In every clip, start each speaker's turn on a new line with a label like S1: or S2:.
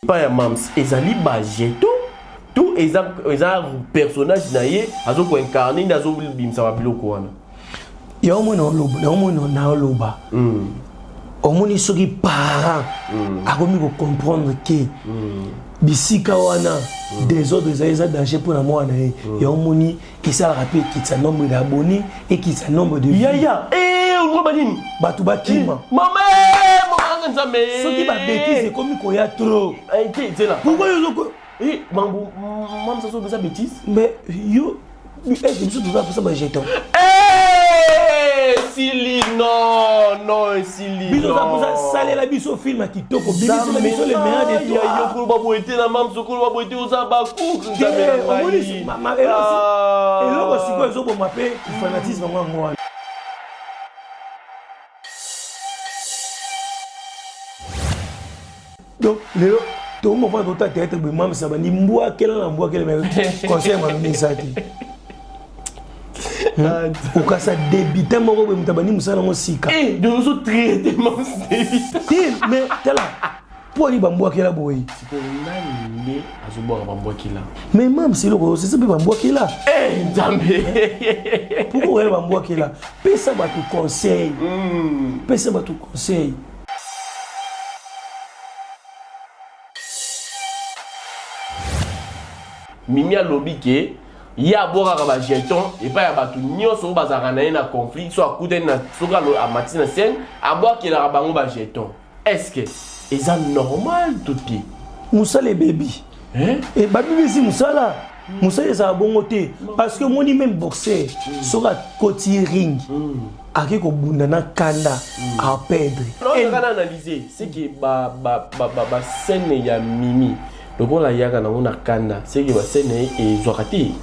S1: pas ya mams ezali ba jeton tout eza personnage na ye azo ko incarner nazo bimsa ba biloko wana
S2: ya omona na loba omoni soki parent akomi ko comprendre que bisika wana désordre eza danger pour la mwana ye ya omoni esa rappeler qui sa nombre d'abonnés et qui sa nombre de
S1: ya on va nini
S2: batu bakima
S1: maman nzambe
S2: soki ba bêtise komi ko ya trop
S1: c'est là
S2: pourquoi yo ko
S1: mambo mam ça so ça bêtise
S2: mais yo est-ce que tu dois faire ça ba jeton
S1: Sili non Sili
S2: biso za posa salela biso film kitoko biso na biso le meilleur de toi
S1: yo ko ba boité na mam so ko ba boité oza ba ku nzambe
S2: mama eloko siko ezo bo mape fanatisme ngwa donc lelo to mo fa tota tete be mam sa ba ni mbwa kela mais conseil ma misati okasa débutant moko be mutabani musala ngo sika
S1: de nous traiter mam débutant
S2: mais tela pour ni bambwa kela boyi
S1: nani azo boka bambwa kela
S2: mais mam c'est loko c'est ça be bambwa kela
S1: nzambe
S2: pourquoi elle bambwa kela pesa ba tu conseil pesa ba tu conseil
S1: Mimi a lobby que ya boka ba jeton et pas ya batu nyonso bazaka na na conflit soit akute na soka lo amati na scène aboa ki la bango ba jeton est-ce que eza normal tout pied
S2: musala baby et baby si musala musala ça bongo te parce que moni même boxer soka koti ring aki ko bunda na kanda à perdre
S1: on va analyser c'est que ba scène ya Mimi donc on la yaka na ona kanda c'est que ba scène et zwakati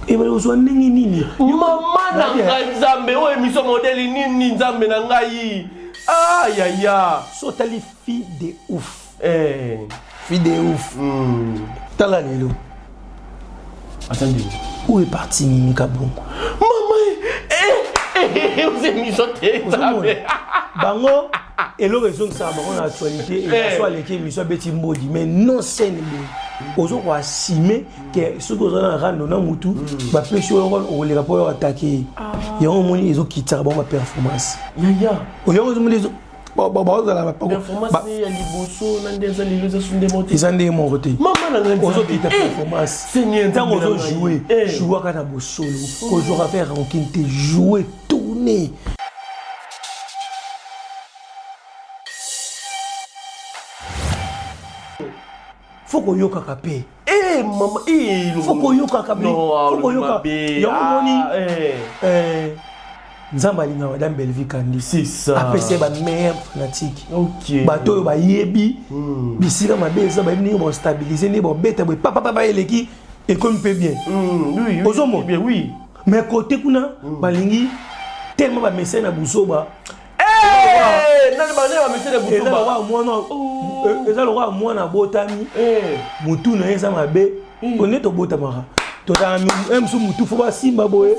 S2: et ba zo ndenge nini
S1: mama na nzambe o émission modèle nini nzambe na ngai aïe aïe
S2: so tali fille de ouf fille de ouf tala lelo
S1: attendez
S2: où est parti Mimi Kabongo
S1: maman vous émission
S2: bango eloko ezongisa bango na actualité et soit les émission beti mbodi mais non scène bo ozo ko assumer que ce que on a rendre na mutu ba pêche o le rapport attaquer ya on moni ezo kitsa ba performance
S1: ya
S2: o yo zo moni ba za la
S1: performance ya liboso na ndeza liloza sunde moté
S2: izande mon côté
S1: maman na ngani
S2: ozo kita performance tant ozo jouer kana bo solo ko jouer faire ranking te jouer tourner faut qu'on yoka kapé
S1: maman
S2: faut qu'on yoka kapé faut qu'on yoka yo moni nzamba linga madame Belvi Kandi
S1: c'est ça
S2: après ba meilleur fanatique
S1: OK
S2: bato ba yebi bisika mabeza ba ni bon stabiliser ni bon beta ba papa eleki et comme peut bien
S1: oui
S2: ozomo
S1: bien oui
S2: mais côté kuna balingi tellement ba message na busoba
S1: nani ba ne ba message na busoba
S2: wa mwana eza lo wa mwana botami mutu na eza mabe oneto botamaka tota emso mutu fo ba simba boye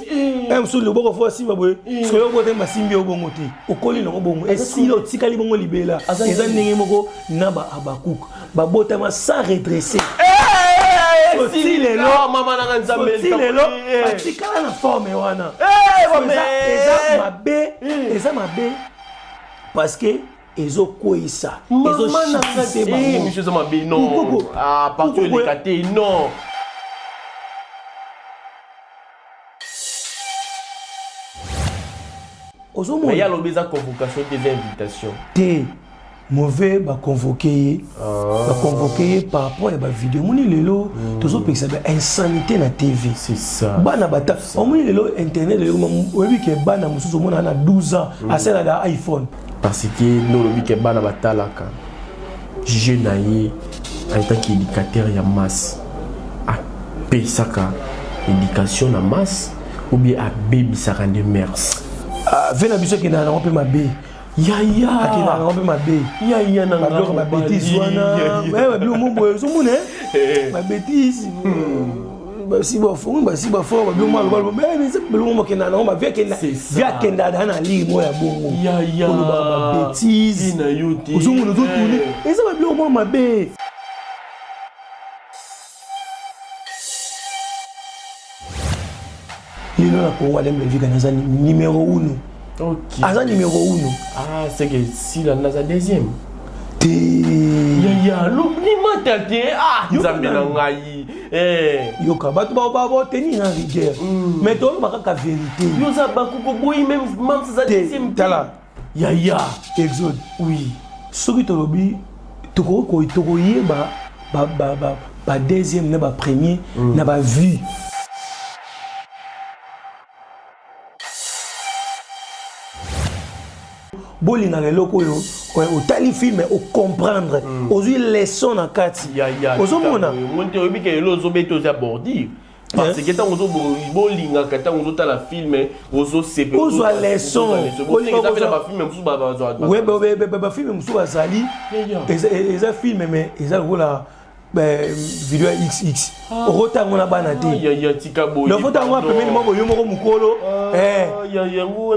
S2: emso le boko fo simba boye solo bote masimbi obongo te okoli no bongo esilo tikali bongo libela eza ndenge moko na ba abakuk ba botama sans redresser si lelo
S1: mama na nzambe
S2: si lelo batikala na forme wana eza mabe parce que ezo koisa ezo chasser bango
S1: monsieur ça mabe non ah partout les caté non mais il y a l'obéza convocation des invitations
S2: te mauvais ba convoquer par rapport à ba vidéo moni lelo tozo pekisa ba insanité na TV
S1: c'est ça
S2: bana bata moni lelo internet lelo webi ke bana mususu mona na 12 ans asala da iPhone
S1: parce que no lobi ke bana batalaka jeune naie en tant qu'éducateur ya masse a pesaka éducation na masse ou bien a baby saka de mers
S2: vena biso ke na pe mabe
S1: ya
S2: akina na pe mabe
S1: ya na
S2: ngalo ma bêtise wana ba bi mo boye so mune ma bêtise si ba fo ba bi mo ba mais c'est le moment que na ba via kenda na li mo ya bongo
S1: ya
S2: ba bêtise
S1: ina yote
S2: ozo mo zo tourner et ça ba bi mo mabe Il est là pour aller me vivre dans numéro 1.
S1: Ok.
S2: Azan numéro 1.
S1: Ah, c'est que si la NASA deuxième.
S2: Ya
S1: l'oublie t'es ah, ils amènent ngai.
S2: Yo ka ba tenir en rigueur. Mais toi ma ka vérité.
S1: Yo za ba ko boy même ça deuxième.
S2: Tala. Ya Exode. Oui. Soki to lobi to ko yeba ba deuxième na ba premier na ba vue. Bolinga leloko yo au tali film au comprendre aujourd'hui leçon na kati ozomona
S1: monte obi ke lo zobeto za bordi parce que tant ozo bolinga ka tant ozo tala film ozo sepe
S2: ozo leçon
S1: bolinga za ba film musu ba
S2: ouais ba film musu ba zali eza film mais eza la vidéo XX rotango na bana te
S1: ya tika boy
S2: le rotango a pemeni moko yo moko mukolo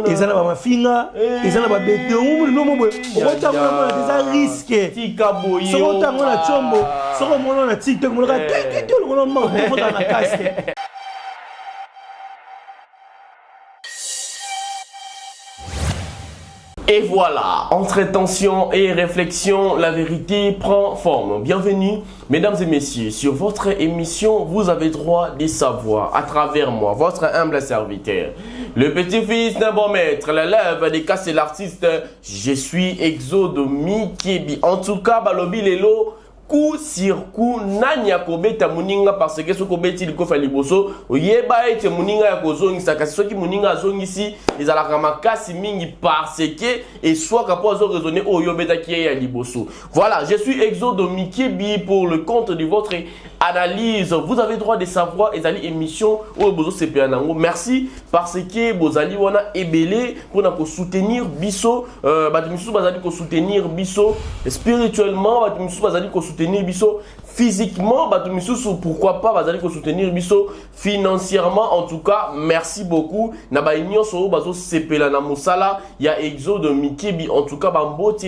S2: eza na ba mafinga eza na ba bete no mo rotango na eza risque
S1: tika boy
S2: so rotango na chombo so ko mona na TikTok mo ka te lo ngona mo te fota na casque.
S1: Et voilà, entre tension et réflexion, la vérité prend forme. Bienvenue, mesdames et messieurs, sur votre émission, vous avez droit de savoir, à travers moi, votre humble serviteur, le petit-fils d'un bon maître, l'élève des casses et l'artiste, je suis Exode Mikebi. En tout cas, Balobi Lelo, coup sur coup nani ya kobeta muninga parce que ce kobeti likofa liboso oyeba ete muninga ya kozongisa kasi soki muninga azongisi ezalaka makasi mingi parce que et soit kapo azo raisonner oyo beta ki ya liboso. Voilà, je suis Exode Mikebi pour le compte de votre analyse. Vous avez droit de savoir ezali émission oyo bozo CPA nango. Merci parce que bozali wana ebele pour na ko soutenir biso batimisu bazali ko soutenir biso spirituellement batimisu bazali ko soutenir biso physiquement, pourquoi pas bazali ko soutenir biso financièrement. En tout cas, merci beaucoup. Na ba nyonso bazo sepela na musala ya Exode Mikebi. En tout cas, bambote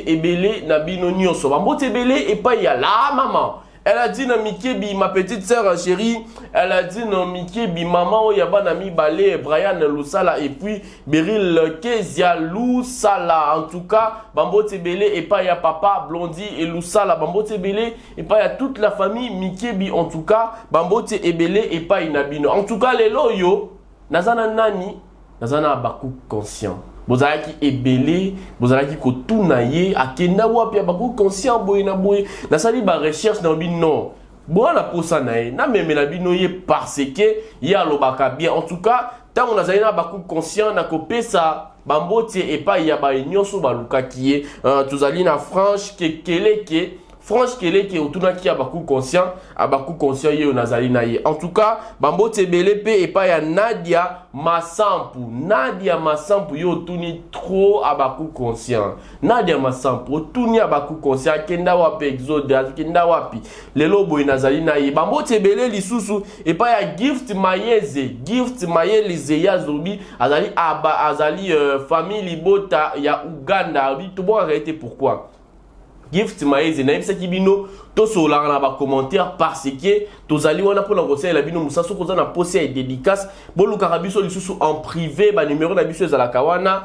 S1: ebele na bino nyonso. Bambote ebele et pas ya la maman. Elle a dit na Mikebi, ma petite sœur chérie, elle a dit na Mikebi, maman oyaba na mi balé, Brian Lusala et puis Beryl Kezia Lusala. En tout cas, Bambote Belé et pas ya papa Blondie et Lusala. Bambote Belé et pas ya toute la famille Mikebi. En tout cas, Bambote Belé et pas Inabino. En tout cas, les loyo, nazana nani, nazana abaku conscient. Bozalaki ebele, bozalaki kotuna ye, akenda wapi abaku conscient boye na boye. Nasali ba recherche na bi non. Bon na posa na ye, na meme na bino ye parce que ya lobaka bien. En tout cas, tant on azali na baku conscient na kopesa bambote et pas ya ba nyonso balukaki ye. Tuzali na Franche Keleke otunaki abaku conscient ye onazali na ye. En tout cas, bambote belepe et pas ya Nadia Massampu yo tuni trop abaku conscient. Nadia Massampu tuni abaku conscient kenda wapi Exode kenda wapi lelo boy nazali na ye. Bambote bele lisusu et pas ya Gift Mayeze ya zobi azali famille libota ya Uganda. Oui, tout bon arrêter pourquoi Gift Maïs et Naïbsa Kibino, tous sur la commentaire parce que tous allez on a pour l'envoyer la bino Moussa so qu'on a posé et dédicace bon le carabiso les sous en privé ba numéro d'habitude à la kawana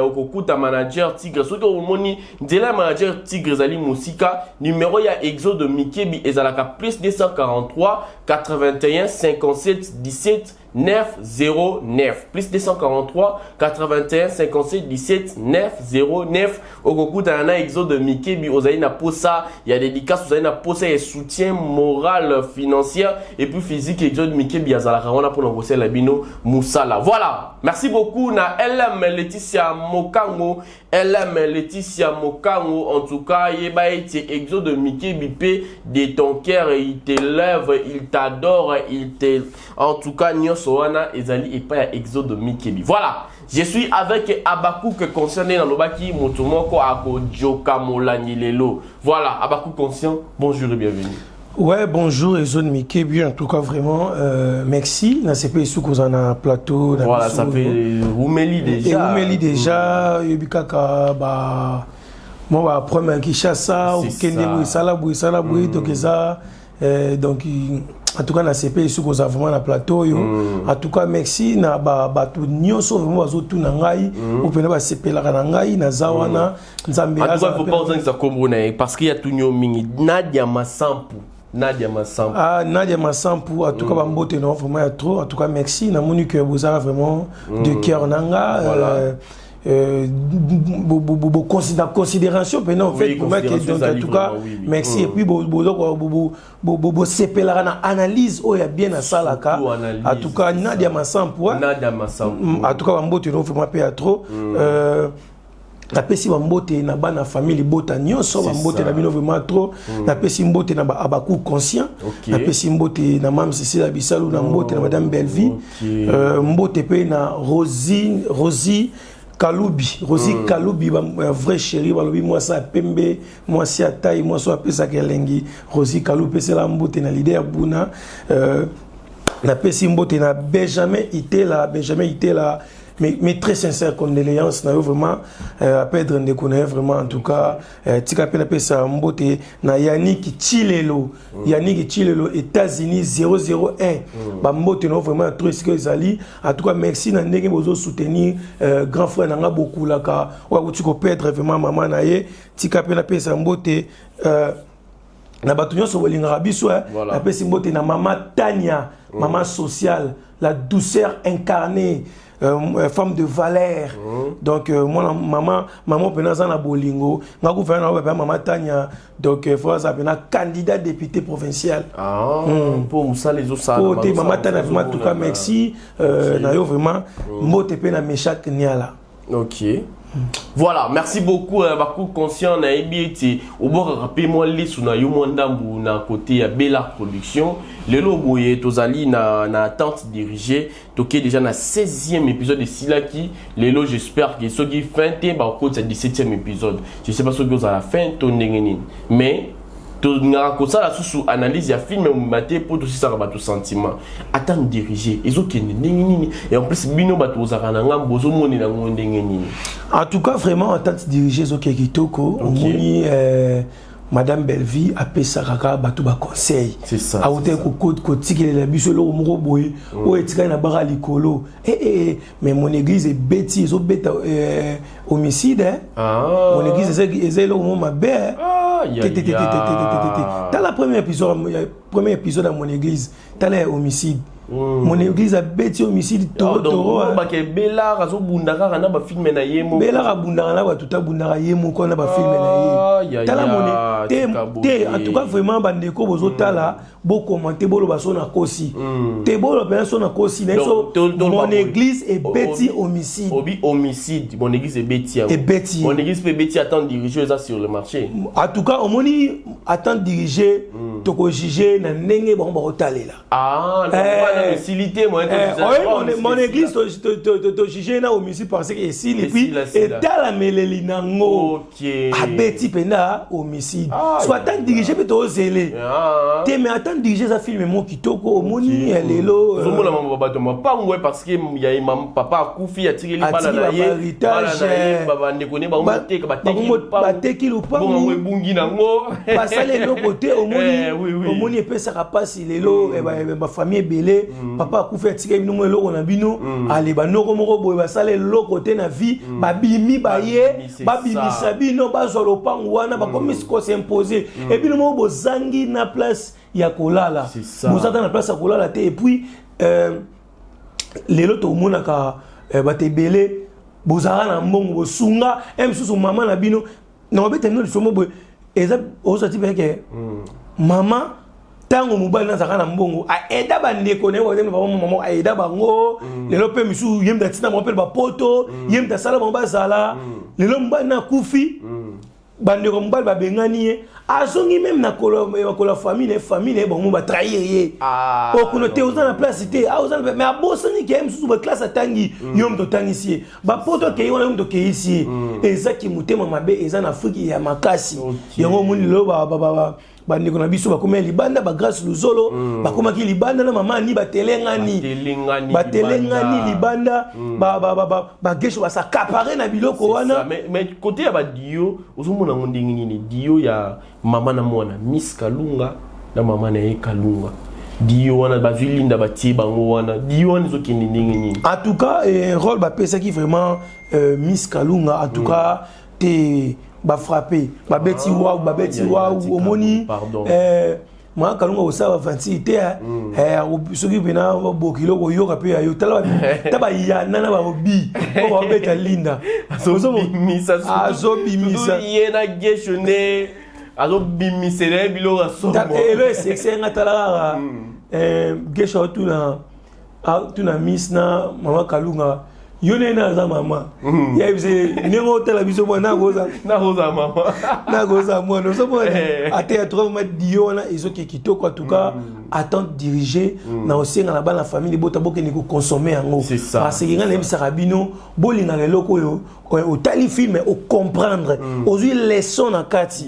S1: au kokuta manager Tigre so que moni dela manager Tigre zali musika numéro ya Exode Mikebi ezalaka plus 243 81 57 17 909 plus 243 81 57 17 909 au kokuta na Exode Mikebi ozali na posa il y a dédicace ozali na posa et soutien moral financier et puis physique Exode Mikebi azalaka wana pour l'envoyer la bino musala. Voilà, merci beaucoup na LM Laetitia Mokango en tout cas yeba ete Exode Mikebi pe de ton cœur il t'élève il t'adore il te en tout cas Soana ezali et pas Exode Mikebi. Voilà, je suis avec Abakouk concerné dans l'obaki motumoko ako joka molani lelo. Voilà, Abakouk conscient, bonjour et bienvenue.
S2: Ouais, bonjour Exode Mikebi, en tout cas vraiment merci. Na CP sous un plateau.
S1: Voilà, ça fait Oumeli déjà.
S2: Oumeli déjà, yobikaka ba moi première Kinshasa, au Kenya, Bouissala, donc ça donc en tout cas na CP ici qu'on a vraiment na plateau yo en tout cas merci na ba tout nyonso vraiment bazo tout na ngai ou pena ba CP la na ngai na zawana nzambe
S1: en tout cas faut pas oser ça comprendre parce qu'il y a tout nyo mingi Nadia Massampu ah
S2: Nadia Massampu en tout cas bambote non vraiment ya trop en tout cas merci na moni que vous avez vraiment de cœur nanga considération en fait pour moi donc en tout cas merci et puis CP la na analyse oh ya bien na salaka en tout cas Nadia Massampu en tout cas bambote non vraiment pas ya trop na pesi bambote na bana famille bota nyonso bambote na bino vraiment trop na pesi mbote na abaku conscient na pesi mbote na mam Cécile Abisalou na mbote na madame Bellevie mbote pe na Rosie Kaloubi Kaloubi vrai chéri balobi moi ça pembe moi si ataille moi so apesa kelengi Rosie Kaloubi c'est la mbote na leader buna na pesi mbote na Benjamin Itela mais très sincère condoléances na vraiment à perdre de connaître vraiment en tout cas tika pe na pesa mbote na Yannick Chilelo États-Unis 001 ba mbote no vraiment trop ce que zali en tout cas merci na ndenge bozo soutenir grand frère nanga beaucoup la ka wa tu ko perdre vraiment maman na ye tika pe na pesa mbote na batu nyonso bolingaka biso na pesa mbote na maman Tania maman sociale la douceur incarnée femme de valeur donc moi maman penza na bolingo nga ku faire na maman Tania donc faut ça pena candidat député provincial
S1: pour ça les autres ça
S2: maman Tania vraiment en tout cas merci na yo vraiment mbote pe na Meshak Niala.
S1: OK. Voilà, merci beaucoup Bakou conscient na ebiti obora rappelez-moi lisu na yo mondambu na côté ya Bella Production lelo boye tozali na attente dirigée toké déjà na 16e épisode de Silaki lelo j'espère que soki fin te ba ko 17e épisode je sais pas ce que à la fin to ndengeni mais to ngara ko ça la sous analyse ya film maté pour aussi ça ba tout sentiment attente dirigée ezokende ndengeni et en plus bino ba to za kana ngambo zo moni na ndengeni.
S2: En tout cas, vraiment, en tant que dirigé Zoké Kitoko, on moni Madame Bellevie a payé kaka bato ba conseil.
S1: C'est ça.
S2: A outé ko code kotiki le biso lo moko boye o etika na bara likolo. Mais mon église est bêtise, zo bêta homicide Mon église est là au moment ma bête. Dans la premier épisode de mon église, t'as les homicide. Mon église a bêti homicide toro
S1: ba ke Bella razo bundaka na ba film na yemo
S2: Bella ra bundaka na ba tuta bundaka yemo ko na ba film na ye tala moni te en tout cas vraiment bandeko bozo tala bo commenter bo lo ba so na kosi te bo lo pe so na kosi na so mon église est bêti homicide
S1: homicide mon église est bêti mon église peut bêti attendre diriger ça sur le marché
S2: en tout cas au moni attendre diriger to ko juger na ndenge ba ko talela mon église te juger na homicide parce que ici et puis et dans la meleli nango a bêti pena homicide soit tant diriger peut to zélé te mais attendre diriger ça film mon kitoko omoni lelo
S1: zo mona mama bato pas moi parce que il y a maman papa akufi a tiré les balles na ye baba nekone ba moteka ba
S2: teki lupa
S1: bon ebungi nango
S2: basale le côté omoni epesa kapasi lelo ba famille belé papa akufi atika bino mo eloko na bino ale banoko moko boye basale le côté na vie babimi baye babimisa bino bazwa lopango wana bakomi ko s'imposer et bino mo bozangi na place ya kolala bozata na place ya kolala te et puis lelo to monaka batebele bozara na mbongo bosunga msusu mama na bino na obete no lisomo boye eza osati beke mama tango mobali na zaka na mbongo a eda bandeko ne wazeme ba mama a eda bango lelo pe misu yemda tina mo pe ba poto yemda sala mo bazala lelo mbali na kufi bandeko mbali ba bengani ye azongi même na kola famille bon mo ba trahir ye okuno te oza na place te oza mais abosani ke msusu ba classe atangi yom to tangisi ba poto ke yona yom to ke ici ezaki mutema mabe eza na Afrique ya makasi yango muni lo ba bandeko na biso bakoma libanda ba grâce luzolo bakoma ki libanda na mama ni batelengani libanda ba gesho ba sakapare na biloko wana
S1: mais côté ya ba dio ozomona ngondingi ni dio ya mama na mwana Miss Kalunga na mama na Kalunga dio wana bazwi linda batie bango wana dio wana ezokende ndenge nini
S2: en tout cas un rôle bapesaki vraiment Miss Kalunga en tout cas te bafrappé babeti waou babeti waou omoni moi Kalunga osala vanti te soki pena bokilo koyoka pe ayo tala taba yana na baobi ko babeta linda azobimisa
S1: yena geshone azobimisele bilo aso
S2: elo sexe ngatala gesho tuna Miss na mama Kalunga yone na za mama ya bize nengo tala biso mwana goza
S1: mama
S2: na goza mwana so mwana ate ya trouve ma diona ezoki kitoko en tout cas attendre diriger na osenga na bana famille bota boke ni ko consommer yango parce que ngana bisa rabino bolinga leloko yo au tali film au comprendre ozui leçon na kati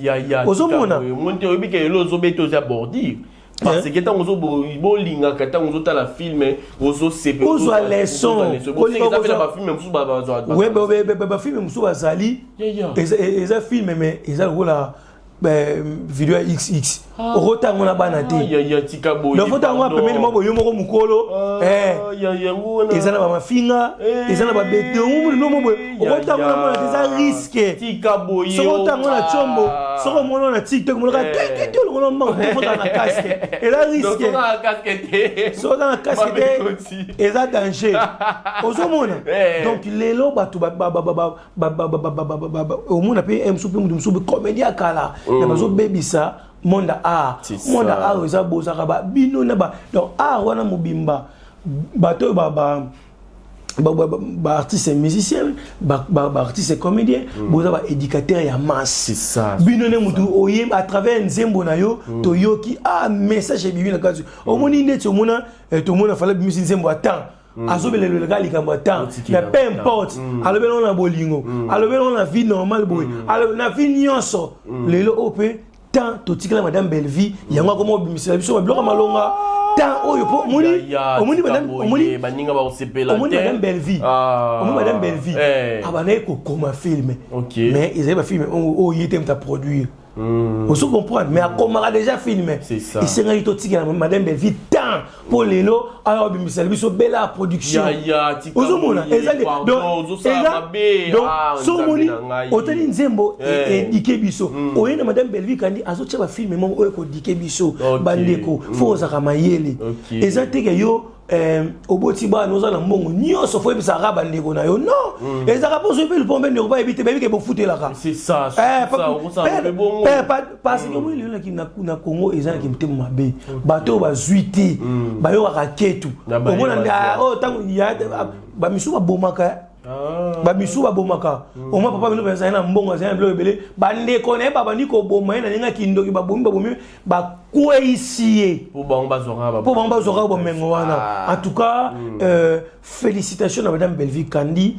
S2: ozomona
S1: monte obike lelo zobeto za bordir parce que tant ozo bolinga kata ozo ta la film ozo sepe
S2: ozo leçon
S1: ozo fait ba film musu ba
S2: ouais ba film musu ba zali eza film mais eza la vidéo XX rotango na bana te
S1: tika boy
S2: le fotango pemeli mo yo moko mukolo eza na ba mafinga eza na ba bete no mo rotango na mona eza risque
S1: tika boy
S2: rotango na chombo soko mona na TikTok mona ka te lo mo fota na casque eza risque so na casque te eza danger ozo mona donc lelo batu au mona pe msupe msupe comédien kala na bazo bebisa monde art eza bozaka ba bino na ba donc art wana mobimba bato ba artiste musicien ba artiste comédien boza ba éducateur ya masse
S1: c'est ça
S2: bino ne mutu oyem à travers nzembo na yo to yoki message bibi na kazu omoni ndeti omona to mona fala bibi nzembo atan azobele le gars likambo atan mais peu importe alobelo na bolingo alobelo na vie normale boy na vie nyonso lelo ope tant totikala madame Belleville yango komo bimisela biso ba bloka malonga tant oyo po omoni
S1: baninga ba osepela
S2: omoni madame Belleville omoni madame Belleville abana ko koma film mais ils avaient film o yete mta produire on se comprend mais à comment déjà filmé
S1: c'est ça
S2: et c'est ngari totikala madame Belleville tant pour lelo alors bimisela biso bella production ozomona ezali donc somoni otali nzembo et dike biso oyena madame Belleville kandi azotia ba film mo oyo ko dike biso bandeko foza kamayele ezateke yo oboti ba noza na mbongo nyonso fo ebisa raba ndeko na yo non ezaka poso pe le pombe ne ba ebite ba ke bo futela ka
S1: c'est ça
S2: parce que moi le qui na Congo ezana ki mtemo mabe bato ba zuiti ba yo ka ketu omona nda tango ya ba misu ba bomaka ba misu ba bomaka oma papa bino pensa na mbongo za blo ebele ba ndeko na baba niko boma na ninga kindoki ba bomi ba kweisie
S1: pour ba
S2: zora ba mengo wana en tout cas félicitations à madame Belleville Kandi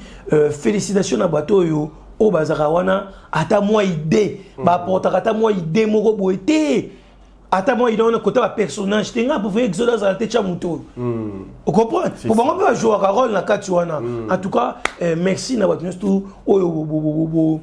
S2: félicitations à bato yo o bazaka wana ata moi idée ba portaka ata moi idée moko boete ata moi idée on a côté ba personnage tenga pour faire exodas à la tête chamuto on comprend pour bango ba jouer un rôle na kati wana en tout cas merci na batnos tout o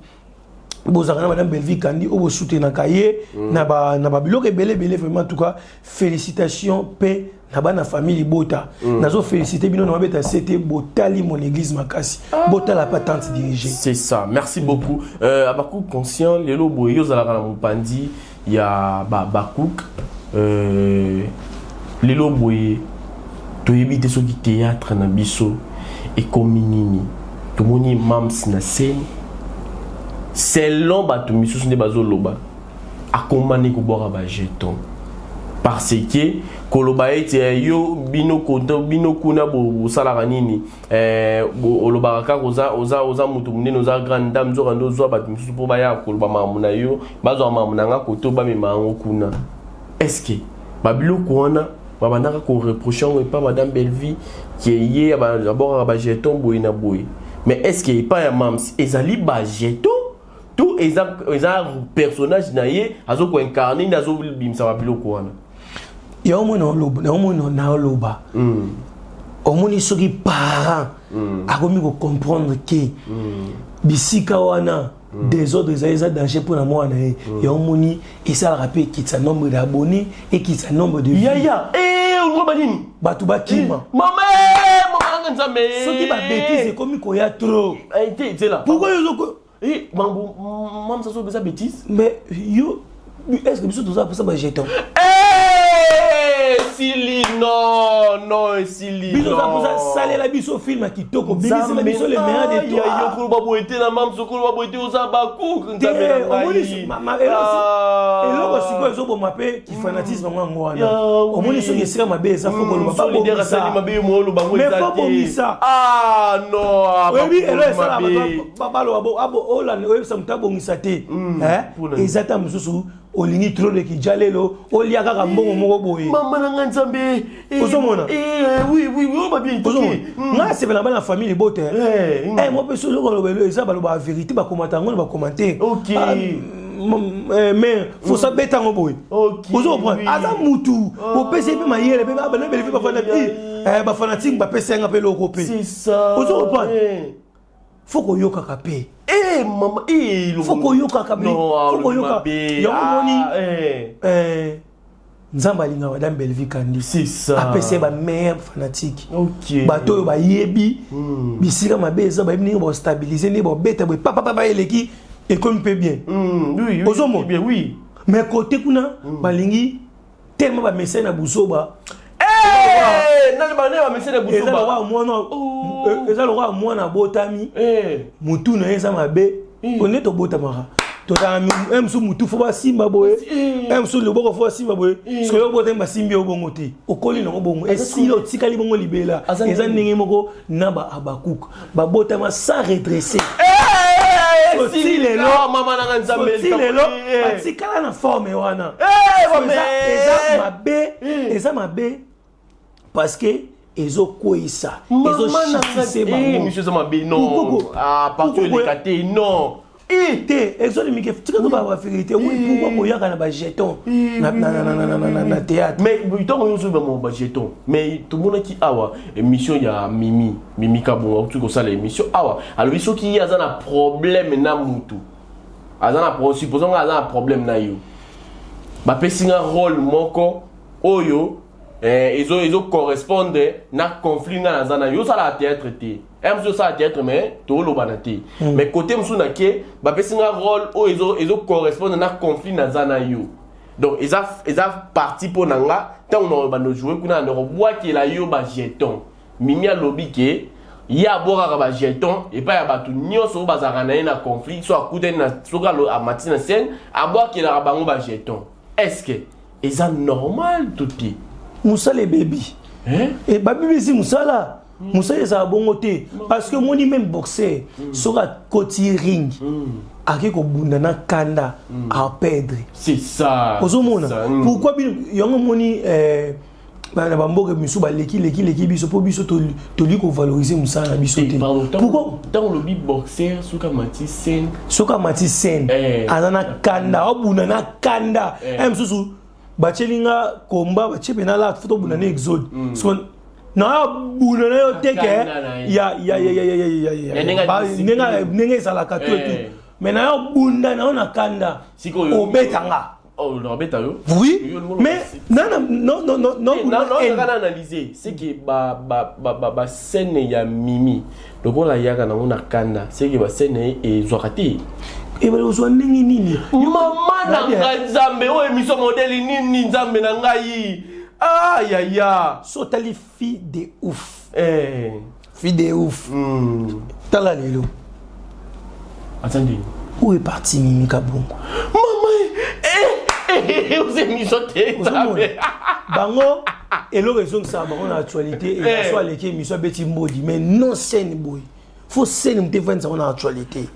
S2: bozaka na madame Belleville Kandi o bo soutenir na kaye na ba biloko belé vraiment en tout cas félicitations paix na bana famille bota nazo féliciter bino na mabeta c'était botali mon église makasi botala patente dirigée
S1: c'est ça merci beaucoup abakou conscient lelo boyo za la mopandi ya bakouk lelo boye to yebite so ki théâtre na biso et kominini to moni mams na scène selon bato miso ne bazo loba akomani ko bora ba jeton parce que koloba ete yo bino konto bino kuna bo salaka nini oloba ka oza mutu munene oza grande dame zo rando zo ba musu po ba ya koloba mamuna yo bazo mamuna nga koto ba mema ngo kuna est-ce que babilo kuona babandaka ko reprocher et pas madame Belleville qui est d'abord ba jeton boy na boy mais est-ce que pas ya mams ezali ba jeton tout eza personnage na ye azo ko incarner nazo bimsa babilo kuona
S2: il y a un loba omoni soki parent akomi ko comprendre que bisika wana des autres eza danger pour la moi na ye omoni et ça rappelle qu'il sa nombre d'abonnés et qu'il sa nombre de vues
S3: on va nini
S2: bato bakima
S3: maman nanga nzambe
S2: soki ba bêtise ekomi koya trop
S3: c'est là
S2: pourquoi yo
S3: maman ça so bêtise
S2: mais yo est-ce que biso toza pour ça ba jeton
S3: Sili non Sili
S2: biso za pour ça salela biso film kitoko biso la biso le meilleur de toi
S3: yo ko ba boité na mam sokolo ba boité oza ba ku nzambe na ngai
S2: eloko sikoyo ezoboma mpe kifanatisme yango wana omoni soki esika mabe eza fo koloba babongisa
S3: non
S2: oyebi elo esala baloba olanda oyebisa moto abongisa te eza ta mosusu olingi trop de kijalelo olia kaka mbongo moko boye
S3: mama nanga nzambe
S2: ozomona
S3: oui oba bien
S2: nga sepela bana famille bote mo pe so lokolo eza baloba vérité bakomata yango na bakomante mais faut ça bête en boy ozomona aza mutu opesi mpe mayele mpe bana belifi ba fanatique ba pesa nga pe loko pe
S3: c'est ça
S2: ozomona faut koyoka kape
S3: maman
S2: faut koyoka kape faut koyoka yomoni nzamba linga madame Belvi Kandi
S3: c'est ça
S2: apese ba meilleur fanatique
S3: OK
S2: bato ba yebi bisika mabeza ba ni bo stabiliser ni bo beta bo papa ba eleki et comme peut bien
S3: oui
S2: bien oui mais côté kuna balingi tellement ba message na busoba
S3: na ba ne ba message na busoba
S2: eza lo wa mwana botami mutu na eza mabe oneto botamaka tota emsu mutu fo ba simba boye emsu le boko fo simba boye so yo bote ba simbi obongo te okoli na obongo esilo tikali bongo libela eza ndenge moko na ba abakuk ba botama sans redresser si lelo
S3: mama nanga nzambe
S2: si lelo batikala na forme wana eza mabe parce que ezokoisa ezochitise bango
S3: monsieur Zamabe non partout les caté non
S2: te exolimike tika to ba vérité oui pourquoi koyaka na ba jeton na théâtre
S3: mais tant on joue ba ba jeton mais tout le monde qui awa émission ya Mimi Kabongo tout comme ça l'émission awa alors il faut qu'il y a un problème na mutu azana supposons azana problème na yo ba pesinga rôle moko oyo ils correspondent na conflit na zana yo ça la théâtre té monsieur ça théâtre mais to lo banati mais côté monsieur na ke ba pesinga rôle ils correspondent na conflit na zana yo donc ils a parti pour nanga tant on va nous jouer kuna na bois qui la yo ba jeton mimi a lobby ke ya bora ba jeton et pas ya batu nyoso bazaka na conflit so akude na soka lo a matina scène a bois qui la bango ba jeton est-ce que ils a normal tout petit
S2: Moussala baby. Et baby si Moussala. Moussala ça bon côté parce que moi ni même boxer sur la côté ring. Aki ko bundana kanda à perdre.
S3: C'est ça.
S2: Ozomona. Pourquoi yongo moni bana bamboke misu ba leki biso po biso to li ko valoriser Moussala biso te.
S3: Pourquoi dans le beatboxer suka mati sen
S2: anana kanda obundana kanda msusu bachelinga komba bachepe na la photo bunane exode so na bunane yo teke ya nenga sala ka tout mais na yo bunda na ona kanda obetanga
S3: no beta yo
S2: oui mais non
S3: on analyser c'est que ba scène ya Mimi donc on la yaka na ona kanda c'est que ba scène et zorakati
S2: et ben ozo ndenge nini
S3: mama na nzambe o émission modèle nini nzambe na ngai ya
S2: sotali fille de ouf fille de ouf tala lelo
S3: attendez
S2: où est parti Mimi Kabongo
S3: maman vous émission nzambe
S2: bango elo raison ça bango na actualité et soit les émission beti modi mais non scène boy faut scène mte vendre ça na actualité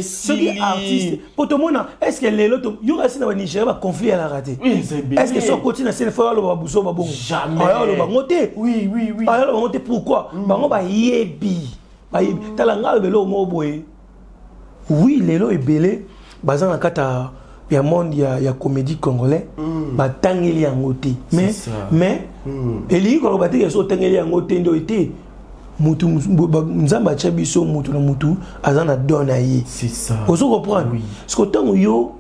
S3: Sili
S2: artiste pour tout le monde est-ce que les autres yo reste dans Nigeria va conflit à la raté est-ce que soit continue c'est fois le babuso ba bon
S3: jamais
S2: alors ba ngoté
S3: oui
S2: alors ba ngoté pourquoi bango ba yebi ba talanga belo mo boy oui lelo ebele bazana kata ya monde ya comédie congolais ba tangeli ya ngoté mais eli ko ba te so tangeli ya ngoté ndo été mutu nzamba cha biso mutu na mutu azana dona ye
S3: c'est ça
S2: ozo comprendre parce que tant yo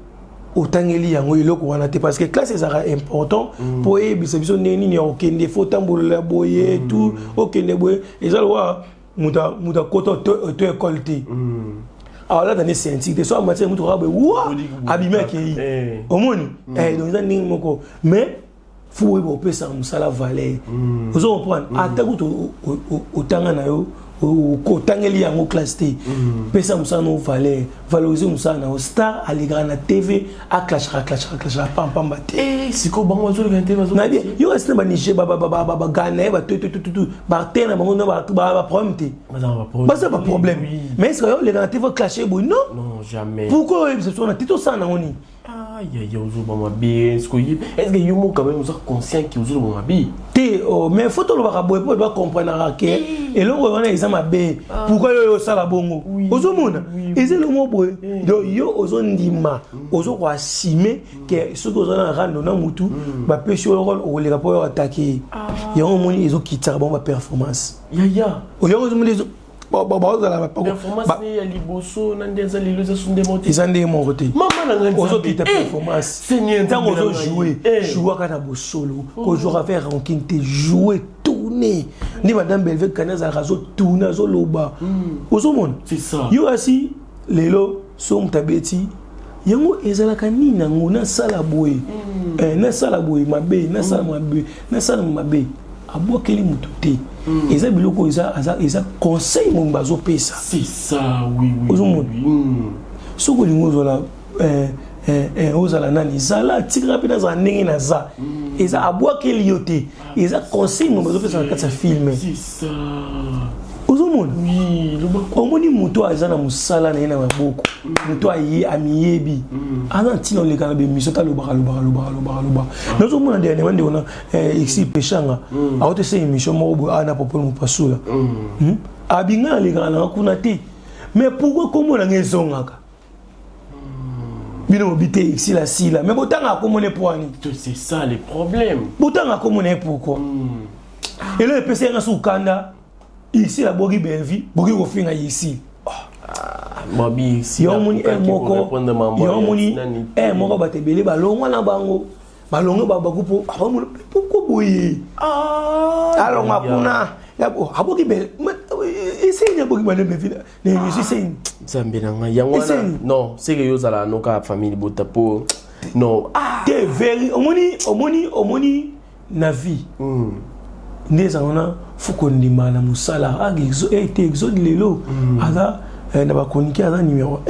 S2: otangeli yango eloko wana te parce que classe ezaka important pour ebisa biso neni ni okende faut tambola boye tout okende boye eza lwa muta kota to école te alors là dans les scientifiques soit matière mutu rabe wa abimé ki omoni donc ça ningi moko mais faut pesa musala valeur ozo comprendre atakuto otanga na yo ko tangeli yango classe te pesa musala no valoriser musala na star aligra na TV a clash pam pam te
S3: siko bango zo le TV
S2: na bien yo reste ba niger ba gana ba tout ba tena bango no ba problème te ba ça pas problème mais est-ce que yo le na TV clasher bon
S3: non jamais
S2: pourquoi ils se sont na tito ça na oni
S3: aïe ozo ba bien est-ce que yo mo quand même vous êtes conscient que ozo ba bien
S2: te mais faut to lo ba boy pour ba comprendre que et là on a examen B pourquoi yo ça la bongo ozo mona et c'est le mot boy donc yo ozo ndima ozo ko assumer que ce que ozo na rando na mutu ba pêche o rôle le rapport attaquer yo moni ezo kitara bon ba performance
S3: ya
S2: yo ozo moni
S3: performance ni ya liboso na ndenza lelo za sunde monte
S2: izande mo côté
S3: mama na ngani
S2: ozo kita performance tant ozo jouer kana bo solo ko jouer faire ranking te jouer tourner ni madame Belvé kanaza razo tourner zo loba ozo mon
S3: c'est ça
S2: yo asi lelo so mtabeti yango ezalaka nini ngona sala boy na sala boy mabe na sala mabe abokeli mutu te eza biloko eza conseil mon bazo pesa
S3: c'est ça oui
S2: soko lingo zola ozala nani zala tikra pe za ndenge na za eza abokeli yote eza conseil mon bazo pesa na kati ya film
S3: c'est ça
S2: ozomona
S3: oui
S2: omoni mutu aza na musala na ye na maboko mutu amiyebi aza ntina oleka na bemission talobaka nazomona dernièrement nde ona exil peshanga aotesa émission moko boye ana popole mopasula abinga alekaka nanga kuna te mais pourquoi komona nga ezongaka bino mobi te exil asila mais botanga akomona poani
S3: c'est ça le problème
S2: botanga akomona pourquoi elo epesa yanga sukanda ici la bogi belvi bogi kofinga ici
S3: babi ici
S2: yo moni moko batebele balongwa na bango balongo bakupo abamona pourquoi boye alonga kuna yabo abogi bel essaye bogi bale belvi ne ici c'est
S3: zambe nanga yangwana non c'est que yo zala noka famille botapo non
S2: te very omoni na vie ndeza ona fuko ndima na musala été exode lelo aza na bakoniki aza numéro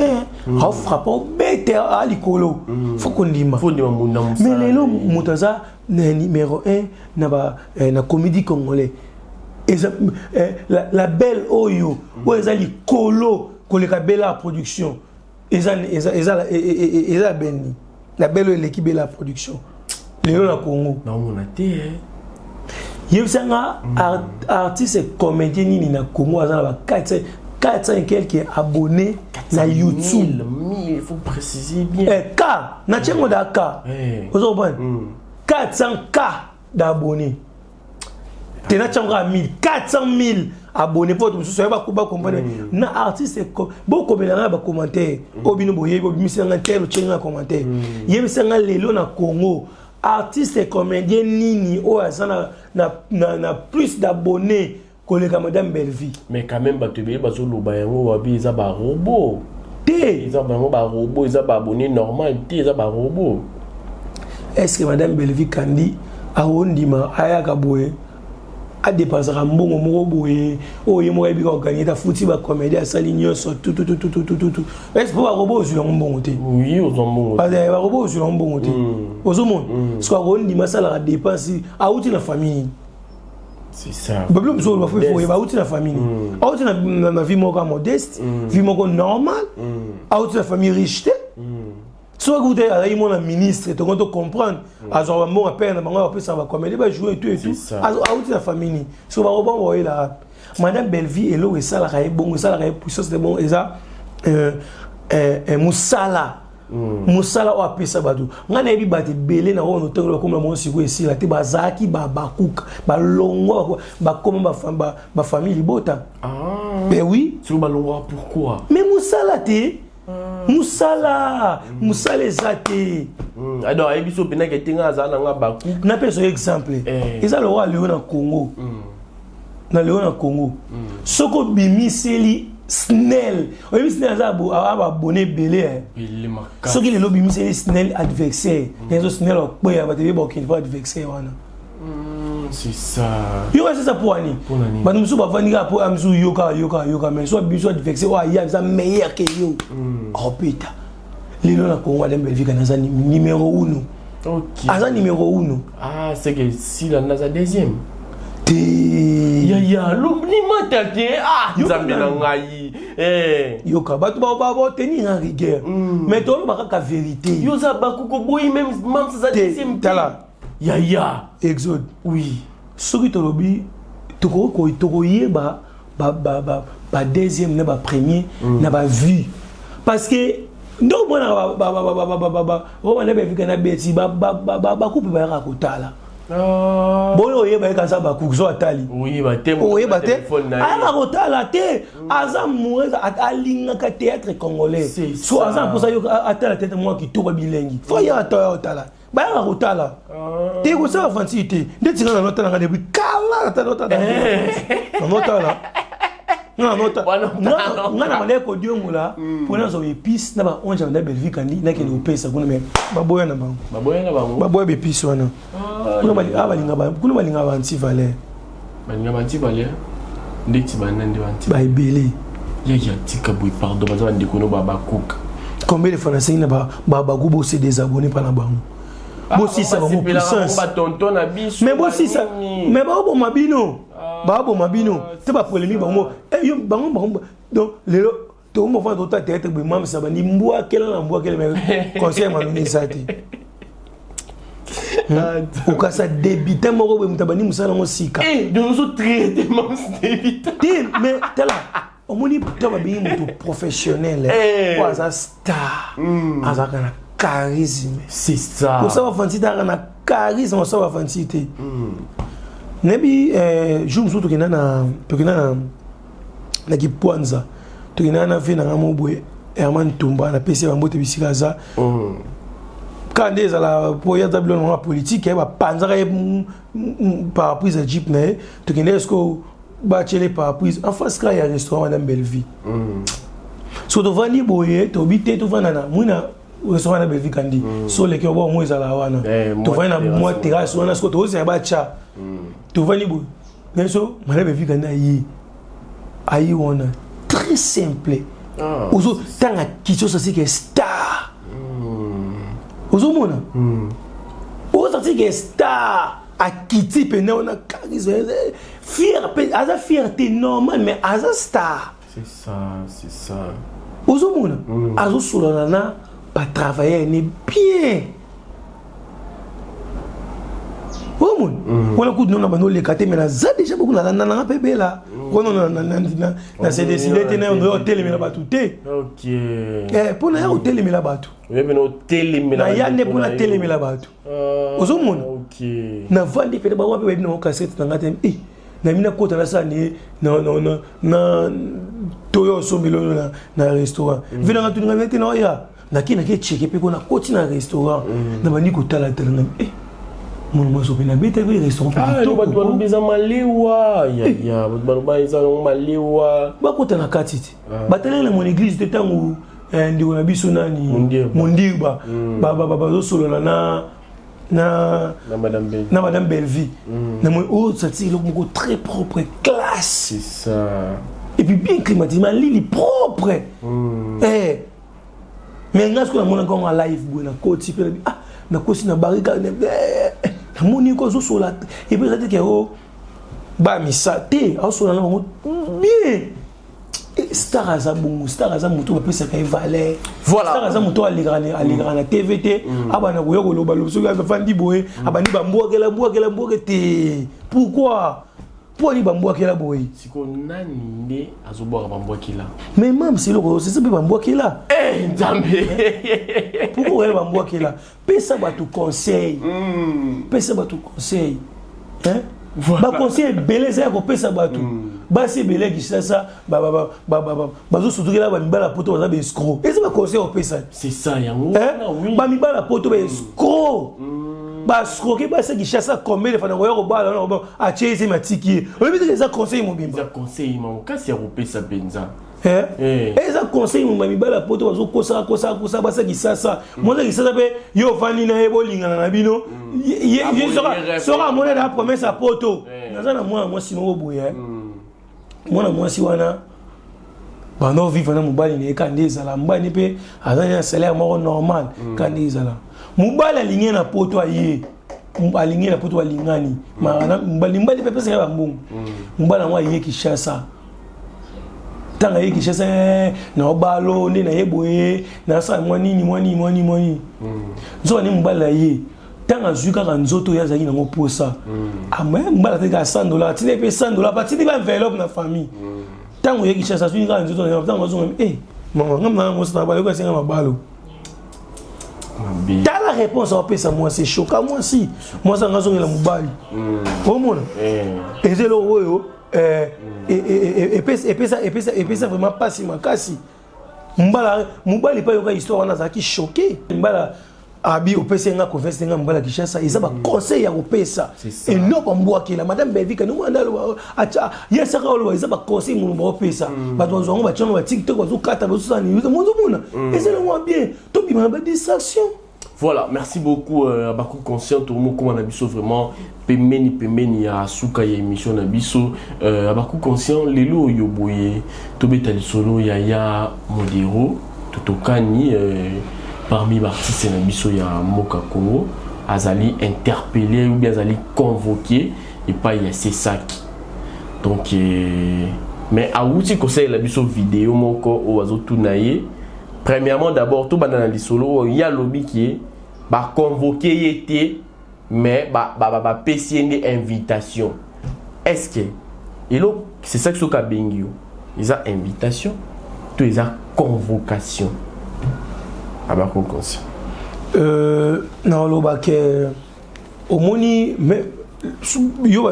S2: 1 a frappé bête à likolo fuko ndima
S3: munda musala
S2: mais lelo mutaza na numéro 1 na comédie congolais la belle oyo eza likolo koleka bela production eza beni la belle l'équipe de la production lelo na Congo
S3: na mona te
S2: yebisanga artiste comédien nini na Congo azana ba 400 et quelques abonnés na YouTube.
S3: 1000, il faut préciser bien.
S2: K na tchengo da K. Ozo bon. 400 K d'abonnés. Tena tchengo a 1000, 400 000 abonnés pour tout ça ba comprendre. Na artiste beaucoup belanga ba commentaire. Obino boye obimisa tel tchenga commentaire. Yebisanga lelo na Congo. Artiste et comédien nini o azana na plus d'abonnés que les madame Belvi.
S3: Mais quand même batubé bazo loba yango wabi eza ba robot.
S2: Té
S3: eza vraiment ba robot, eza ba abonné normal, té eza ba robot.
S2: Est-ce que madame Belvi kandi a ondima ayaka boye a dépassé mbongo moko boye o yemo yebi ko gagner ta fouti ba comédien sali nyoso tout est-ce que ba robot sur mbongo té
S3: oui aux mbongo
S2: ba robot sur mbongo té aux monde ce ko ondima sala la dépense a outi la famille
S3: c'est ça
S2: problème so ba faut ba outi la famille a outi na vie moko modeste vie moko normal a outi la famille riche soit vous êtes à mon ministre, tu dois comprendre. Alors, mon appel, on va faire ça, va comme elle va jouer et tout et tout. Alors, à la famille, soit on va voir là. Madame Belvi et l'eau et ça la raie bon, ça la raie puissance de bon et ça Moussala. Moussala ou appelé ça badou. On a vu battre belé na on autant comme la mon sigo ici là, te bazaki ba bakouk, ba longo, ba comme ba famille bota.
S3: Ah.
S2: Ben oui.
S3: Sur ba longo pourquoi?
S2: Mais Moussala te musala ezate
S3: alors ebiso pena ke tinga za na baku
S2: na peso exemple eza le roi Léon na Congo na Léon na Congo soko bimiseli Snell oyebi Snell aza ababone belé soki lelo bimiseli Snell adversaire nezo Snell okweya batebi bokini pa adversaire wana
S3: c'est ça
S2: yo c'est ça pour ani banu musu bavandika po amsu yoka mais soit biso adversaire wa ya za meilleur que yo opita lelo na Congo à Belgique na numéro 1
S3: OK
S2: aza numéro 1
S3: ah c'est que si la naza deuxième
S2: ya
S3: l'oubli te nzambe na ngai
S2: yoka bato ba tenir en rigueur mais to ba ka vérité
S3: yo za bakuko boyi même ça deuxième
S2: tala ya exode
S3: oui
S2: soki to lobi toko yeba ba deuxième na ba premier na ba vue parce que ndo bona on a vu kana beti ba coupe ba ka kotala bon oyeba eka ba kuzo atali
S3: oui ba te
S2: oyeba te ala kotala te aza moueza alinga théâtre congolais so aza pour ça yo atala tete moi qui toba bilengi faut ya atala ba ya kotala te ko sa fancy te ndeti na notala nga depuis kala notala ngana male ko diongola pona zo épice na ba onja na Belgique kandi na ke le pesa kuna me baboya na bango baboya be épice wana kuna balinga ba anti valeur
S3: ndeti banande anti
S2: ba ebele
S3: ya tika boy pardon baza ndeko no ba cook
S2: combien de français na ba gubo se désabonner par na bango bosi ça va puissance
S3: ba tonton na biso
S2: mais bosi ça mais ba bo mabino c'est pas polémique bango yo bango donc lelo to mo fa tota tête be mam ça ba ni mbwa kela mais conseil manoni sati o kasa débutant moko be mutabani musala ngo sika
S3: de nous traiter mam débutant
S2: mais tala omoni to ba bi mutu professionnel ou asa star asa kana charisme
S3: c'est ça
S2: o savoir fancy ta kana charisme o savoir fancy te nebi jour musu to kinana na kipwanza to kinana fe na ngamobwe Herman Tumba na pesi bambote bisika za quand des à la poya tableau politique ba panzaka par prise jeep na to kinesko ba chele par prise en face ka ya restaurant madame Belleville so to vandi boye to bité to vana na muna restaurant na Belleville kandi so le ke bo mo ezala wana to vana mo terrasse wana so to oza ba cha to vandi boye mais so madame Belleville kandi ayi wana très simple ozo tanga kicho ça c'est que star ozomona ozati que star a quitté pena on a charisme fier aza fierté normal mais aza star
S3: c'est ça
S2: ozomona azo solana na ba travailler ne bien omona wala ku dino na bano le kate mais na za déjà beaucoup na na pebela kono na c'est décidé na on hôtel mais la batute
S3: OK
S2: pour na hôtel mais la batu
S3: même no hôtel mais
S2: na ya ne pour na hôtel mais la batu ozomona
S3: OK
S2: na vandi pe ba wa pe na cassette na ngate na mina kota na sa ni na toyo sombelo na restaurant vina ngatu ngate na ya na kina ke checker pe ko na koti na restaurant na bani ko tala tala mon mozo pena bete ko restaurant
S3: ah no ba to biza malewa ya ba iza no malewa
S2: ba kota na katiti batala na mon église de tango ndiko na biso nani mondirba ba zo solo na madame Belleville na moi ça c'est le mot très propre classe
S3: c'est ça
S2: et puis bien climatisé lili propre mais ngas ko na mona ko en live bo na koti pe na kosi na barika na moni ko zo sola et puis ça dit que ba mi sa te au sola na bien star aza mutu ba pesa kay valeur
S3: voilà
S2: star aza mutu aligana na TVT abana ko yoko loba loso ga fandi boye abani ba mbokela te pourquoi pour ni ba mbokela boye
S3: siko nani nde azoboka ba mbokela
S2: mais même si loko c'est ba mbokela
S3: nzambe
S2: pourquoi elle ba mbokela pesa ba tu conseil hein ba conseil beleza ko pesa ba tu basi belé qui ça bazo surtout là ba mibala poto baza be escroc et ça ba conseil au pesa
S3: c'est ça yango
S2: oui ba mibala poto be escroc ba escroquer ba ça qui chasse combien de fois na ko bala na a chese matiki on veut dire ça conseil mon bimba
S3: ça conseil mon cas c'est au pesa benza
S2: et ça conseil mon mibala poto bazo kosa ba ça qui ça moi ça qui ça be yo vani na ebo lingana na bino sera monnaie la promesse à poto nazana moi si mo boye moi si wana bano vivre na mobali ne kandeza la mbani pe azana un salaire normal kandeza la mobali alingi na poto aye alingi na poto alingani mbali pe pesa ya mbongo mobali moi aye Kinshasa tanga ye Kinshasa na obalo ne na yeboye na sa moi nini zo ni mobali aye tanga zuka ka nzoto ya zaki na ngoposa ame mbala te ka $100 tine pe $100 pa tine ba enveloppe na famille tango ye Kinshasa suni ka nzoto na tango zo mama ngam mo sa ba ko senga mabalo t'as la réponse au pesa moi c'est choquant moi si moi ça ngazo ngela mobali au monde et c'est le oyo et pesa vraiment pas si makasi mbala mobali pa yo ka histoire na zaki choqué mbala abi opesa nga converse nga mbala Kinshasa ils ba conseil ya opesa et non ba mbwaki la madame Bevika nous andalo acha yesa ka lo ils ba conseil mu ba opesa ba tonzo ba tchono ba TikTok ba zukata ba susani mo mona et c'est le moi bien to bi ma distraction.
S3: Voilà, merci beaucoup à Bakou Conscient, tout le monde comme on a biso vraiment pemeni ya suka ya émission na biso à Bakou Conscient lelo yoboye to betali solo ya modero tutokani parmi les artistes na biso ya Moka Congo azali interpellé ou bien azali convoqué et pas il y a ces sacs donc mais a outi conseil la biso vidéo moko o azo tunaye premièrement d'abord tout banana li solo il y a lobby qui est ba convoqué été mais ba PCND invitation est-ce que et là c'est ça que soka bengio ils a invitation tout ils a convocation à Bakou Conscient
S2: non lo ba ke omoni mais yo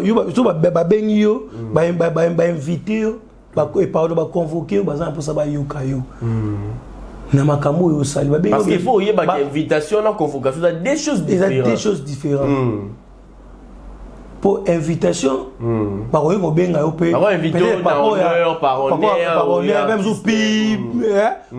S2: ba bengi yo ba inviter yo ba et parole ba convoquer ba za pour ça ba yoka yo na makambo yo sali ba bengi
S3: parce qu'il faut y ba invitation na convocation ça des choses différentes pour invitation par ko benga yo pe par
S2: même zo pi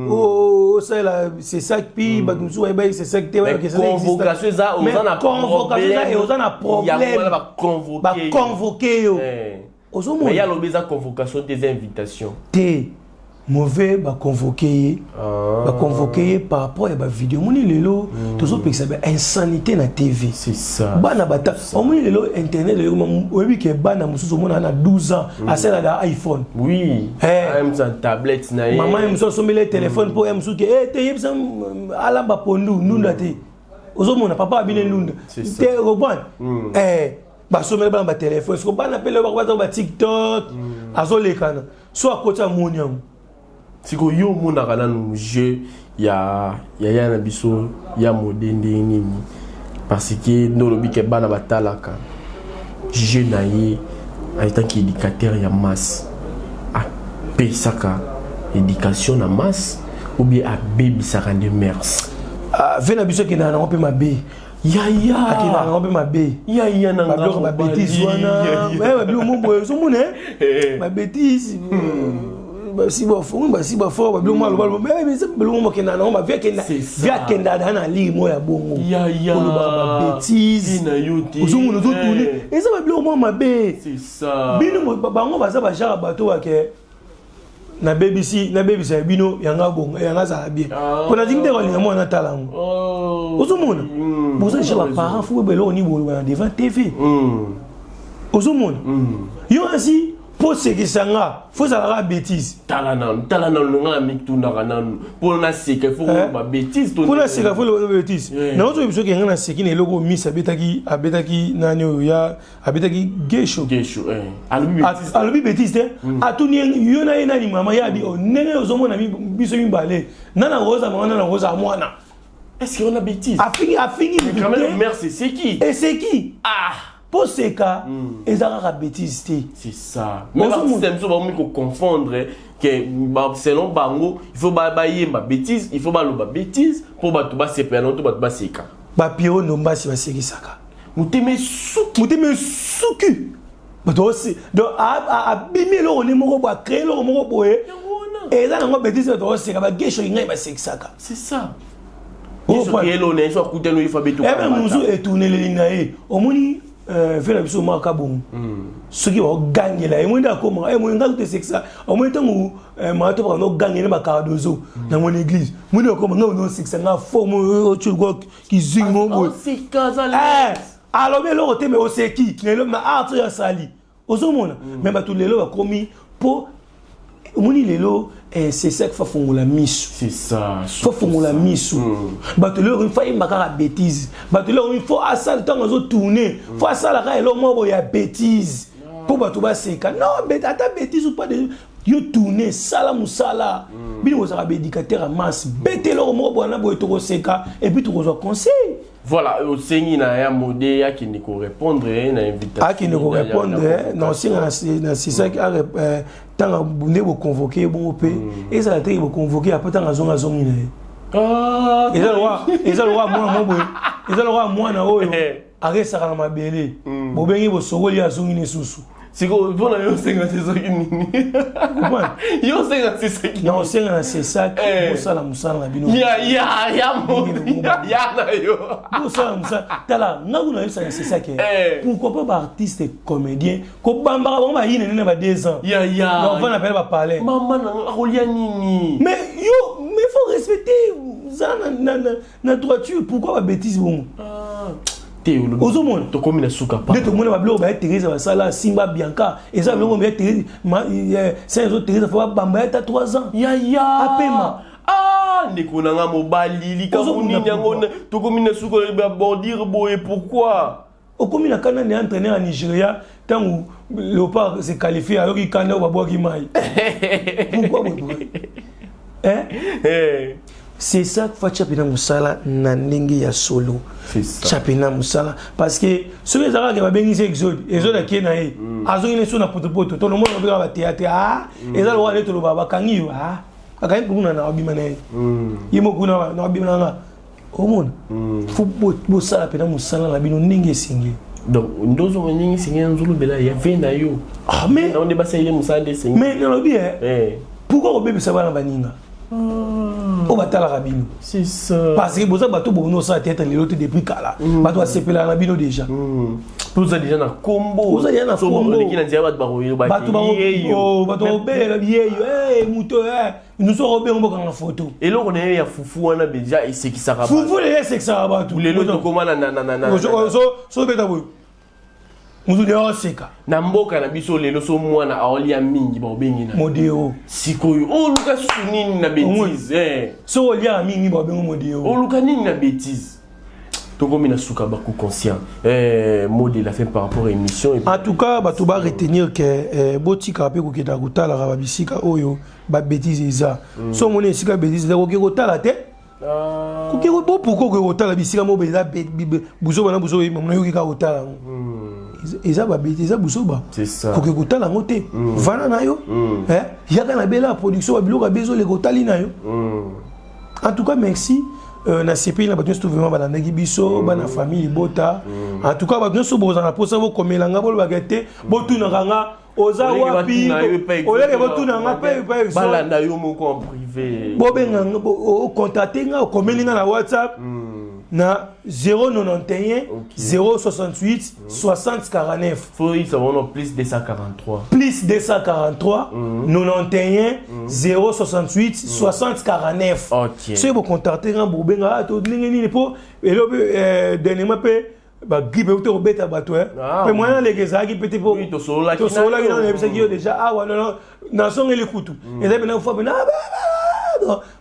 S2: oh c'est là c'est ça pi ba musu ba c'est ça que
S3: convocation ça on a
S2: problème ba convoquer yo
S3: mais il y a l'obéza convocation des invitations
S2: mauvais ba convoquer par rapport à ba vidéo moni lelo toujours pekisa ba insanité na TV
S3: c'est ça
S2: bana bata moni lelo internet lelo oyebi ke bana mususu mona na 12 ans asala da iPhone
S3: oui même sans tablette na
S2: maman mususu somele téléphone pour mususu ke te yebisa alamba pondu nunda te ozomona papa abine nunda te robon ba somele ba téléphone so bana pele ba TikTok azolekana so akota moniam
S3: siko yo mona kana no jeu ya na biso ya modende nini parce que no lobi ke bana batalaka jeu na ye en tant qu'éducateur ya masse a pesaka éducation na masse ou bien a baby saka de mers
S2: vena biso ke na on peut mabe akina na on peut mabe na ngalo ma bêtise wana ba bilo mo so mona ma bêtise si ba fo ba bilo malo balo mais c'est bilo mo kena na ba via kenda na li mo ya bongo ko ba bêtise
S3: na yote
S2: ozumu no tourner et ça ba bilo mo mabe
S3: c'est ça
S2: bino bango ba za ba jara bato wa ke na BBC bino yanga bongo yanga za bien ko na dingte ko linga mo na talango ozumuna boza je ba parents fou belo ni bo devant TV ozumuna yo ainsi pour ce qui sanga faut ça la bêtise
S3: talanan nga mikutuna kanan pour na seka faut ba bêtise
S2: pour na seka faut la bêtise na ozo biso ke ngana seki ne logo misa abetaki nani ya abetaki gesho alubi bêtise te atuni yo na ina ni mama ya bi onene ozomona biso mimbale nana roza mwana
S3: est-ce qu'on a bêtise
S2: a fini
S3: quand même mère c'est qui
S2: et c'est qui pour ces cas ils ont la bêtise.
S3: C'est ça. Mais le système ça va me confondre que selon bango il faut bailler ma bêtise, il faut baloba bêtise pour ba to ba CPA non to ba seka.
S2: Ba pio no mbasi ba sekisaka.
S3: Muteme
S2: suki. Donc abimi lo ni moko ba créer lo moko boye. Et là on bêtise to seka ba gesho inga ba sekisaka.
S3: C'est ça. Il faut que l'on ait soit coûté il faut beto.
S2: Et même nous et tourner les lignes omoni fait la biso maka bon. Ce qui va gagner là et moi d'accord et moi ngalo te sexa au moins temps où mato ba no gagner ba cardozo dans mon église. Moi d'accord non sexa na forme tu vois qui zing mon boy.
S3: C'est casa
S2: alors mais l'autre mais au c'est qui le ma art ya sali. Ozomona même ba tout les lo commis pour moni lelo c'est ça qu'il faut faire la mise.
S3: C'est ça.
S2: Faut faire la mise. Batuleur il faut y makara bêtise. Batuleur il faut à ça le temps on tourner. Faut à ça la ka elombo ya bêtise. Pour batuba seka. Non, mais ata bêtise ou pas de yo tourner sala musala. Bino za bédicateur à masse. Bêté lo mo bona boy to seka et puis tu reçois conseil.
S3: Voilà, au Seigneur na ya modé ya qui ne ko répondre na invitation.
S2: Qui ne ko répondre non si c'est ça qui a tant bonné vous convoquer bon pe et ça a été vous convoquer après tant azonga zongina. Ah, et ça le roi moi mon boy. Et ça le roi moi na oyo. Arrête ça na mabele. Bo bengi bo sogoli azongine susu.
S3: C'est quoi bon na yo senga c'est ça qui ni. Yo senga c'est ça qui.
S2: Non, senga c'est ça qui musala musala bino.
S3: Ya mo. Ya na yo.
S2: Musala musala. Tala, ngaku na yo c'est ça qui. Pourquoi pas artiste et comédien ko bambara ba yine na ba 2 ans.
S3: Ya.
S2: On va appeler ba parler.
S3: Maman na rolia nini.
S2: Mais faut respecter ça na droiture. Pourquoi ba bêtise bon?
S3: To komi na suka pa.
S2: De to mona ba blo ba Teresa ba sala Simba Bianca et ça blo ba Teresa c'est autres Teresa faut bamba ta 3 ans.
S3: Ya.
S2: Apema.
S3: Ah, ndeko na mobali likamuni nyango to komi na suka ba bordir boye pourquoi?
S2: Au komi na kana ne entraîneur en Nigeria tant où Léopard s'est qualifié alors qu'il kana ba boki mai. Pourquoi? C'est ça que faut chapina musala na ndenge ya solo.
S3: C'est ça.
S2: Chapina musala parce que ceux qui ont ba bengi exode qui na e azo ine so na potopoto to no mo ba ba théâtre ezalo wa leto ba bakangi akangi kuna na abima na yimo kuna na abima na omona faut bosala pena musala na bino ndenge singi
S3: donc ndozo ndenge singi nzulu bela ya venda yo
S2: mais
S3: on débat ça il musala de singi
S2: mais non bien pourquoi au bébé ça va na baninga au batala rabino
S3: c'est ça
S2: parce que boza bato bono sa tête les autres depuis kala bato asepela na bino déjà
S3: vous avez déjà na combo
S2: vous avez na combo
S3: les qui na dia bato baroyo
S2: bato bela yeyo muto nous sommes robé on ba photo
S3: et là on est ya fufu wana déjà et c'est qui ça rabat
S2: fufu les c'est que ça rabat tout
S3: les autres comment na
S2: so beta boy muzuli oseka
S3: na mboka na biso lelo so mwana aolia mingi ba obengi na
S2: modeo
S3: sikoyo o luka sunini na bêtise
S2: so olia mingi ba obengi modeo
S3: o luka nini na bêtise tokomi na suka ba conscient mot de la fin par rapport à émission
S2: en tout cas ba to ba retenir que botika pe ko keda kutala ba bisika oyo ba bêtise eza so mona sika bêtise ko ke kotala te ko ke ko pourquoi ko kotala bisika mo beza buzo bana buzo mo yo ka kotala eza ba bêtise busoba
S3: c'est ça
S2: ko ke kotala ngote vana na yo yaka na bela production ba biloko bezo le kotali na yo en tout cas merci na CPI na bato nyonso vraiment balandaki biso bana famille bota en tout cas bato nyonso bozala mposa bokomelanga bolobaka te botunaka nga oza wapi oleke botunanga mpe
S3: balanda yo moko en privé
S2: bobenganga ocontacte nga okomeli nga na WhatsApp na 091 068 60 49
S3: faut ils sont plus 243
S2: plus 243 91 068 60 49
S3: OK
S2: si vous contactez un bobenga to ndenge nini po dernièrement pe ba grippe ou to beta bato mais moi les gars qui peut po
S3: to sola
S2: qui non c'est qui déjà non na son ele kutu et là maintenant faut na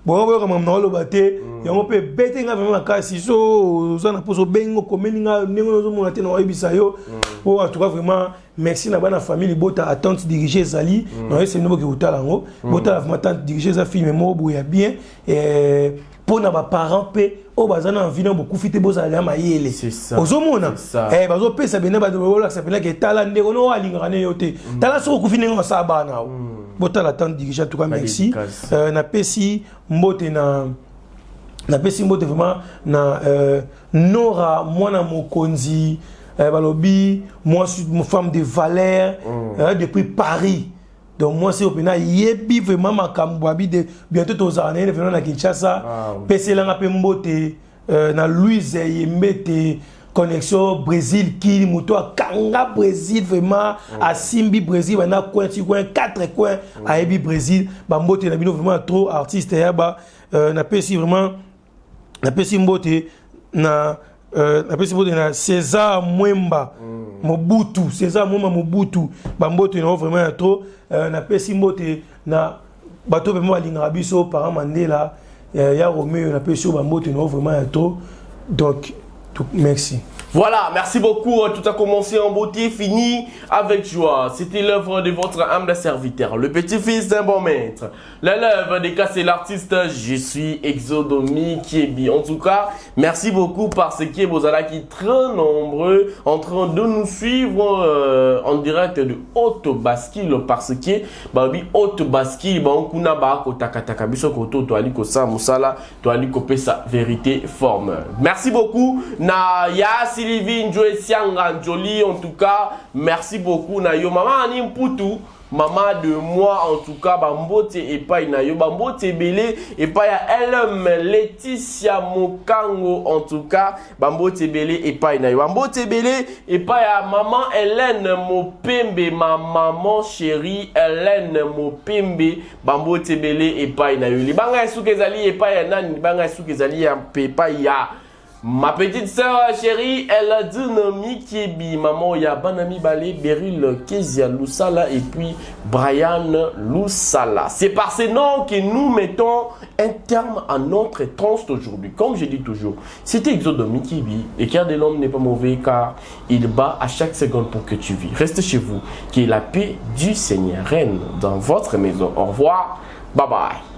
S2: bon comme on le batté et on peut bêter vraiment kasi so ça na poso bengo komeninga ndenge zo mona te na ibisa yo pour en tout cas vraiment merci na bana famille bota attente diriger Zali non c'est nouveau que utalango bota vraiment attente diriger za film mo boya bien et pour na parents pe o bazana envie na beaucoup fité bozala mayele.
S1: C'est ça.
S2: Ozomona. Eh bazo pesa bena ba de ça pena que tala ndeko no alingana ne yote. Tala so ku fini ngasa bana. Botala tant dirigeant en tout cas merci. Na pesi mbote na pesi mbote vraiment na Nora mwana mokonzi balobi moi suis une femme de valeur depuis Paris. Donc moi c'est opena yebi vraiment makambo abi de bientôt aux années venant na Kinshasa pesi la ngape mbote na Louise Yembete connexion Brésil qui moto a kanga Brésil vraiment à Simbi Brésil on a coin sur coin 4 coins à Ebi Brésil ba mbote na bino vraiment trop artiste ya ba na pesi vraiment na pesi mbote na César Mwemba Mobutu César Mwemba Mobutu bambote na vraiment trop na pesi mbote na bato vraiment balinga biso par Mandela ya Romeo na pesi bambote na vraiment trop donc merci.
S3: Voilà, merci beaucoup. Tout a commencé en beauté, fini avec joie. C'était l'œuvre de votre humble serviteur, le petit-fils d'un bon maître. L'œuvre des cas, c'est l'artiste Je suis Exodomi Kiebi. En tout cas, merci beaucoup parce que vous allez qui très nombreux en train de nous suivre en direct de Haute Basquille parce que babi Haute Basquille ba on kuna ba ko takataka biso ko to ali ko sa musala to ali ko pesa vérité forme. Merci beaucoup na ya Sylvie Njoe Sianga Njoli, en tout cas, merci beaucoup. Na yo maman Ani Mputu, maman de moi, en tout cas, bambote et pas na yo bambote belé et pas ya elle Laetitia Mokango, en tout cas, bambote belé et pas na yo bambote belé et pas ya maman Hélène Mopembe, ma maman chérie Hélène Mopembe, bambote belé et pas na yo. Libanga esukezali et pas ya nani, libanga esukezali ya pepa ya. Ma petite sœur chérie, elle a dit Kiebi, maman ya Banami Balé, Beryl Kezia Loussala et puis Brian Loussala. C'est par ces noms que nous mettons un terme à notre transe d'aujourd'hui. Comme je dis toujours, c'était Exodomi Kiebi. Et car de l'homme n'est pas mauvais car il bat à chaque seconde pour que tu vis. Restez chez vous, que la paix du Seigneur règne dans votre maison. Au revoir, bye bye.